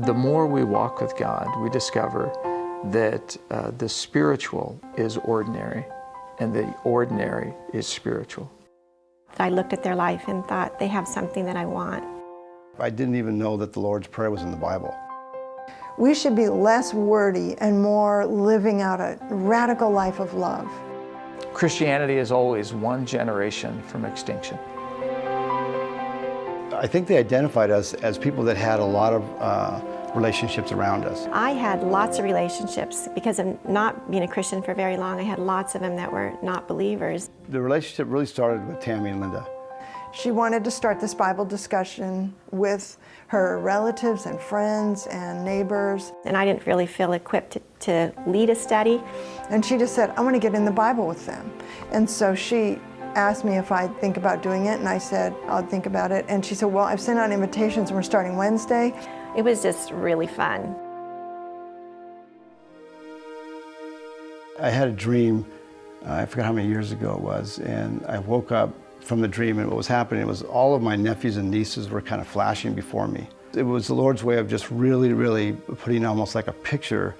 The more we walk with God, we discover that the spiritual is ordinary and the ordinary is spiritual. I looked at their life and thought, they have something that I want. I didn't even know that the Lord's Prayer was in the Bible. We should be less wordy and more living out a radical life of love. Christianity is always one generation from extinction. I think they identified us as people that had a lot of relationships around us. I had lots of relationships because of not being a Christian for very long. I had lots of them that were not believers. The relationship really started with Tammy and Linda. She wanted to start this Bible discussion with her relatives and friends and neighbors. And I didn't really feel equipped to lead a study. And she just said, I want to get in the Bible with them. And so she asked me if I'd think about doing it, and I said, I'll think about it. And she said, well, I've sent out invitations and we're starting Wednesday. It was just really fun. I had a dream, I forgot how many years ago it was, and I woke up from the dream, and what was happening was all of my nephews and nieces were kind of flashing before me. It was the Lord's way of just really putting almost like a picture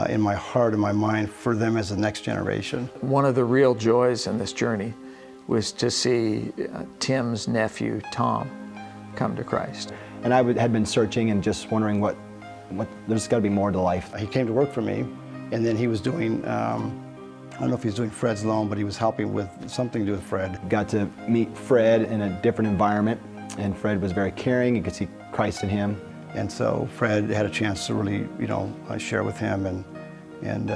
in my heart and my mind for them as the next generation. One of the real joys in this journey was to see Tim's nephew, Tom, come to Christ. And I had been searching and just wondering what there's got to be more to life. He came to work for me, and then he was doing, I don't know if he was doing Fred's loan, but he was helping with something to do with Fred. Got to meet Fred in a different environment, and Fred was very caring. You could see Christ in him. And so Fred had a chance to really, share with him and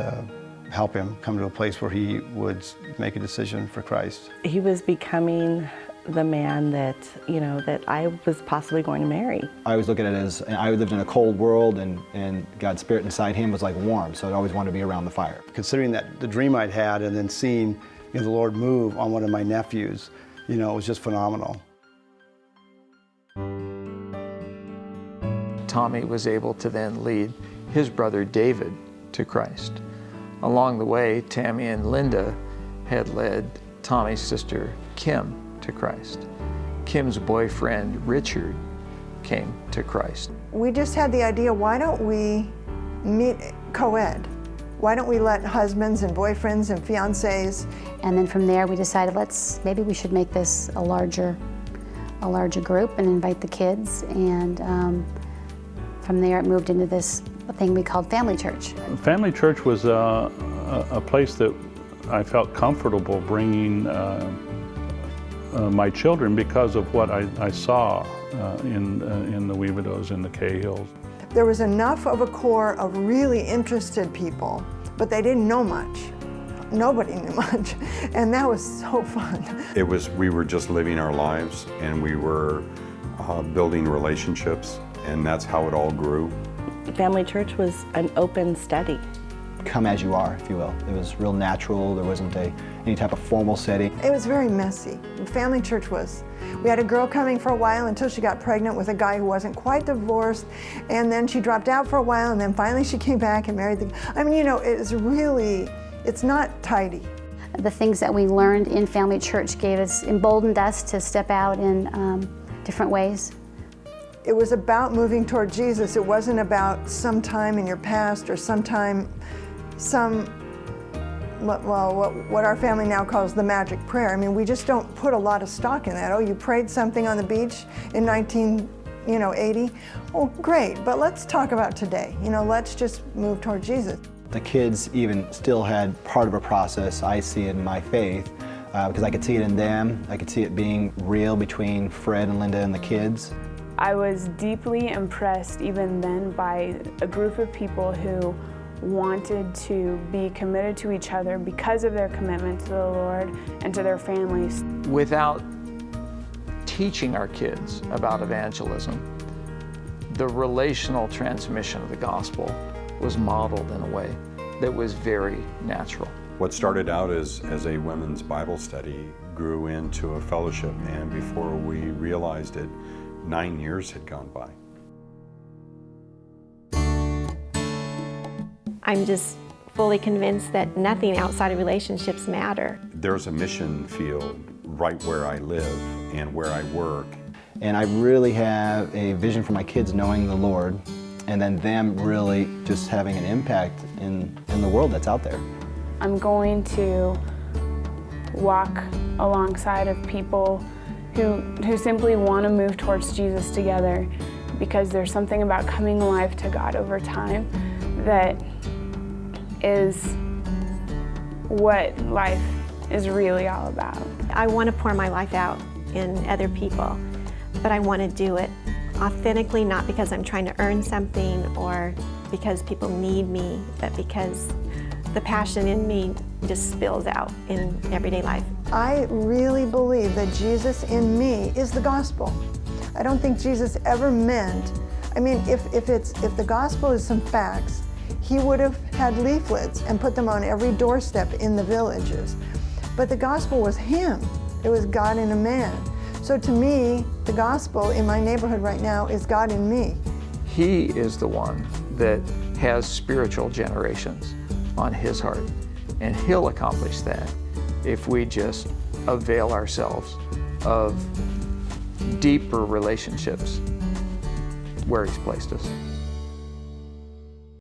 help him come to a place where he would make a decision for Christ. He was becoming the man that, that I was possibly going to marry. I always look at it as, I lived in a cold world, and God's Spirit inside him was like warm, so I always wanted to be around the fire. Considering that the dream I'd had and then seeing the Lord move on one of my nephews, it was just phenomenal. Tommy was able to then lead his brother David to Christ. Along the way, Tammy and Linda had led Tommy's sister Kim to Christ. Kim's boyfriend Richard came to Christ. We just had the idea, why don't we meet co-ed? Why don't we let husbands and boyfriends and fiancés? And then from there we decided maybe we should make this a larger group and invite the kids, and from there it moved into this thing we called Family Church. Family Church was a place that I felt comfortable bringing my children because of what I saw in the Wee Widows in the Cahills. There was enough of a core of really interested people, but they didn't know much. Nobody knew much, and that was so fun. We were just living our lives, and we were building relationships, and that's how it all grew. Family Church was an open study. Come as you are, if you will. It was real natural. There wasn't any type of formal setting. It was very messy. Family Church was. We had a girl coming for a while until she got pregnant with a guy who wasn't quite divorced, and then she dropped out for a while, and then finally she came back and married it's not tidy. The things that we learned in Family Church emboldened us to step out in different ways. It was about moving toward Jesus. It wasn't about some time in your past or what our family now calls the magic prayer. We just don't put a lot of stock in that. Oh, you prayed something on the beach in 1980? Oh, great, but let's talk about today. Let's just move toward Jesus. The kids even still had part of a process. I see it in my faith because I could see it in them. I could see it being real between Fred and Linda and the kids. I was deeply impressed even then by a group of people who wanted to be committed to each other because of their commitment to the Lord and to their families. Without teaching our kids about evangelism, the relational transmission of the gospel was modeled in a way that was very natural. What started out as a women's Bible study grew into a fellowship, and before we realized it, 9 years had gone by. I'm just fully convinced that nothing outside of relationships matter. There's a mission field right where I live and where I work. And I really have a vision for my kids knowing the Lord and then them really just having an impact in the world that's out there. I'm going to walk alongside of people who simply want to move towards Jesus together, because there's something about coming alive to God over time that is what life is really all about. I want to pour my life out in other people, but I want to do it authentically, not because I'm trying to earn something or because people need me, but because the passion in me just spills out in everyday life. I really believe that Jesus in me is the gospel. I don't think Jesus ever meant, I mean, if the gospel is some facts, he would have had leaflets and put them on every doorstep in the villages. But the gospel was him. It was God in a man. So to me, the gospel in my neighborhood right now is God in me. He is the one that has spiritual generations on his heart, and he'll accomplish that if we just avail ourselves of deeper relationships where he's placed us.